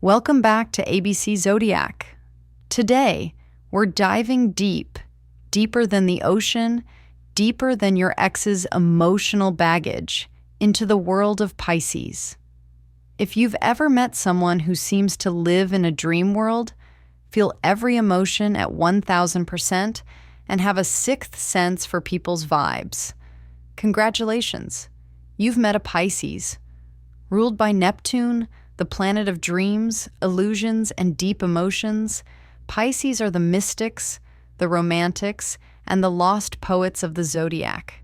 Welcome back to ABC Zodiac. Today, we're diving deep, deeper than the ocean, deeper than your ex's emotional baggage, into the world of Pisces. If you've ever met someone who seems to live in a dream world, feel every emotion at 1000%, and have a sixth sense for people's vibes, congratulations, you've met a Pisces. Ruled by Neptune, the planet of dreams, illusions, and deep emotions, Pisces are the mystics, the romantics, and the lost poets of the zodiac.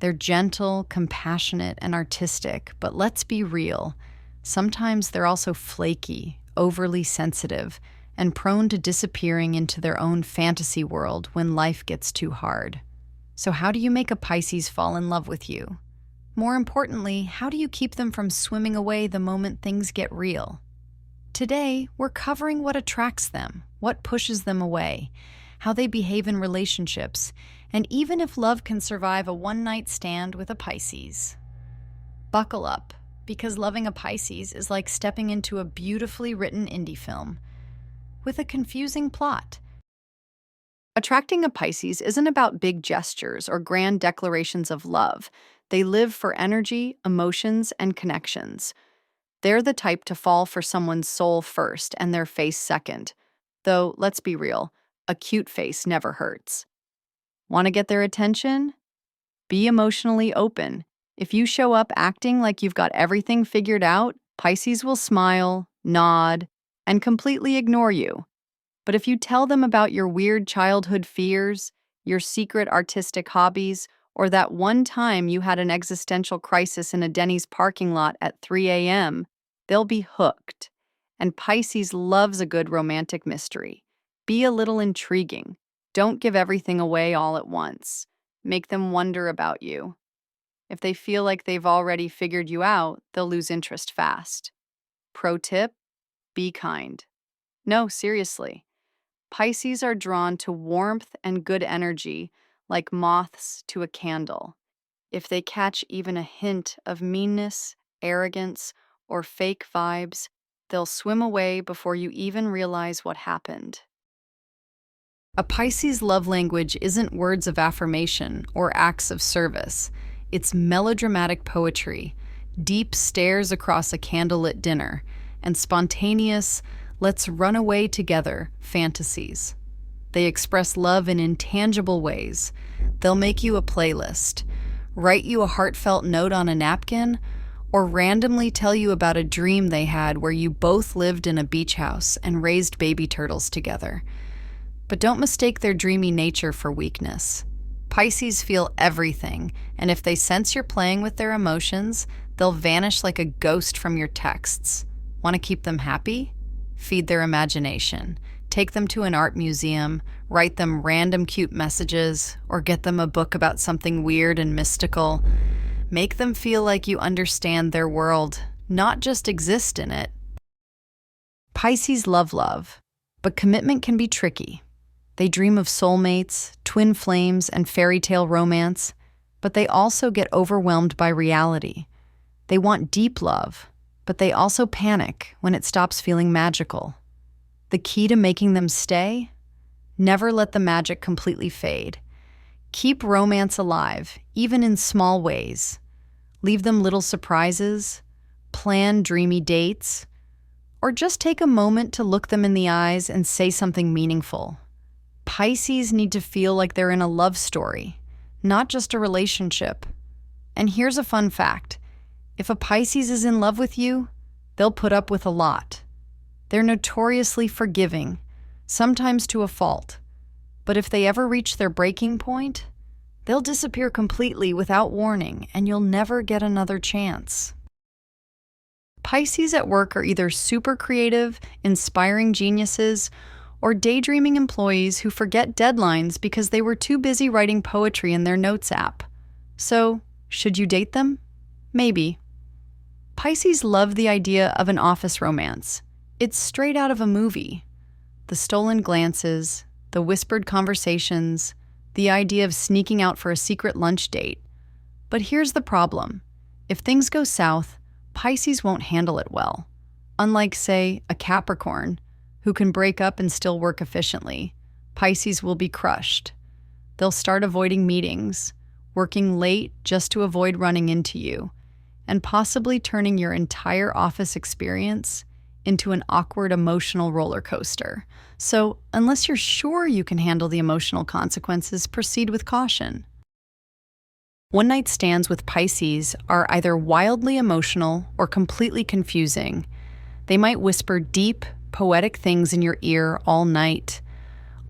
They're gentle, compassionate, and artistic, but let's be real. Sometimes they're also flaky, overly sensitive, and prone to disappearing into their own fantasy world when life gets too hard. So how do you make a Pisces fall in love with you? More importantly, how do you keep them from swimming away the moment things get real? Today, we're covering what attracts them, what pushes them away, how they behave in relationships, and even if love can survive a one-night stand with a Pisces. Buckle up, because loving a Pisces is like stepping into a beautifully written indie film with a confusing plot. Attracting a Pisces isn't about big gestures or grand declarations of love. They live for energy, emotions, and connections. They're the type to fall for someone's soul first and their face second. Though, let's be real, a cute face never hurts. Want to get their attention? Be emotionally open. If you show up acting like you've got everything figured out, Pisces will smile, nod, and completely ignore you. But if you tell them about your weird childhood fears, your secret artistic hobbies, or that one time you had an existential crisis in a Denny's parking lot at 3 a.m., they'll be hooked. And Pisces loves a good romantic mystery. Be a little intriguing. Don't give everything away all at once. Make them wonder about you. If they feel like they've already figured you out, they'll lose interest fast. Pro tip: be kind. No, seriously. Pisces are drawn to warmth and good energy, like moths to a candle. If they catch even a hint of meanness, arrogance, or fake vibes, they'll swim away before you even realize what happened. A Pisces love language isn't words of affirmation or acts of service. It's melodramatic poetry, deep stares across a candlelit dinner, and spontaneous, let's run away together fantasies. They express love in intangible ways. They'll make you a playlist, write you a heartfelt note on a napkin, or randomly tell you about a dream they had where you both lived in a beach house and raised baby turtles together. But don't mistake their dreamy nature for weakness. Pisces feel everything, and if they sense you're playing with their emotions, they'll vanish like a ghost from your texts. Want to keep them happy? Feed their imagination. Take them to an art museum, write them random cute messages, or get them a book about something weird and mystical. Make them feel like you understand their world, not just exist in it. Pisces love love, but commitment can be tricky. They dream of soulmates, twin flames, and fairy tale romance, but they also get overwhelmed by reality. They want deep love, but they also panic when it stops feeling magical. The key to making them stay? Never let the magic completely fade. Keep romance alive, even in small ways. Leave them little surprises, plan dreamy dates, or just take a moment to look them in the eyes and say something meaningful. Pisces need to feel like they're in a love story, not just a relationship. And here's a fun fact. If a Pisces is in love with you, they'll put up with a lot. They're notoriously forgiving, sometimes to a fault. But if they ever reach their breaking point, they'll disappear completely without warning, and you'll never get another chance. Pisces at work are either super creative, inspiring geniuses, or daydreaming employees who forget deadlines because they were too busy writing poetry in their notes app. So, should you date them? Maybe. Pisces love the idea of an office romance. It's straight out of a movie. The stolen glances, the whispered conversations, the idea of sneaking out for a secret lunch date. But here's the problem. If things go south, Pisces won't handle it well. Unlike, say, a Capricorn, who can break up and still work efficiently, Pisces will be crushed. They'll start avoiding meetings, working late just to avoid running into you, and possibly turning your entire office experience into an awkward emotional roller coaster. So, unless you're sure you can handle the emotional consequences, proceed with caution. One-night stands with Pisces are either wildly emotional or completely confusing. They might whisper deep, poetic things in your ear all night,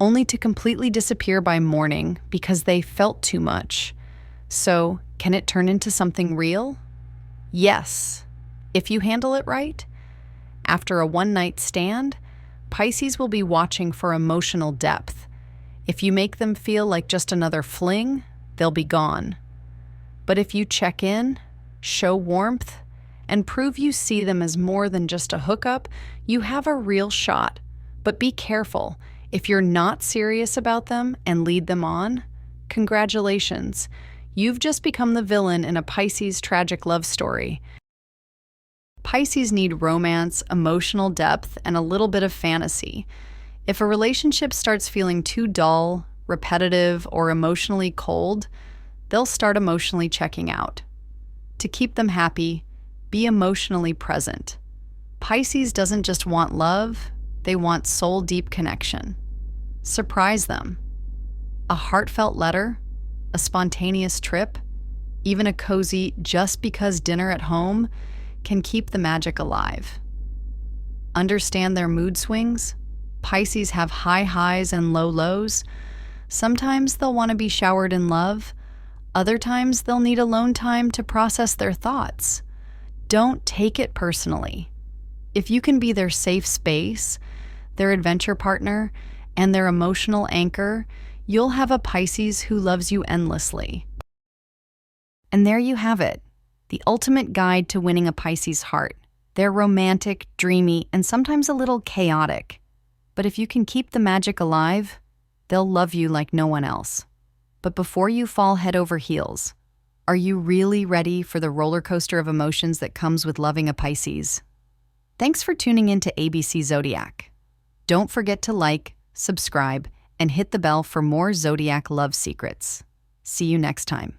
only to completely disappear by morning because they felt too much. So, can it turn into something real? Yes, if you handle it right. After a one-night stand, Pisces will be watching for emotional depth. If you make them feel like just another fling, they'll be gone. But if you check in, show warmth, and prove you see them as more than just a hookup, you have a real shot. But be careful. If you're not serious about them and lead them on, congratulations. You've just become the villain in a Pisces tragic love story. Pisces need romance, emotional depth, and a little bit of fantasy. If a relationship starts feeling too dull, repetitive, or emotionally cold, they'll start emotionally checking out. To keep them happy, be emotionally present. Pisces doesn't just want love, they want soul-deep connection. Surprise them. A heartfelt letter, a spontaneous trip, even a cozy just because dinner at home can keep the magic alive. Understand their mood swings? Pisces have high highs and low lows. Sometimes they'll want to be showered in love. Other times they'll need alone time to process their thoughts. Don't take it personally. If you can be their safe space, their adventure partner, and their emotional anchor, you'll have a Pisces who loves you endlessly. And there you have it, the ultimate guide to winning a Pisces heart. They're romantic, dreamy, and sometimes a little chaotic. But if you can keep the magic alive, they'll love you like no one else. But before you fall head over heels, are you really ready for the roller coaster of emotions that comes with loving a Pisces? Thanks for tuning in to ABC Zodiac. Don't forget to like, subscribe, and hit the bell for more Zodiac love secrets. See you next time.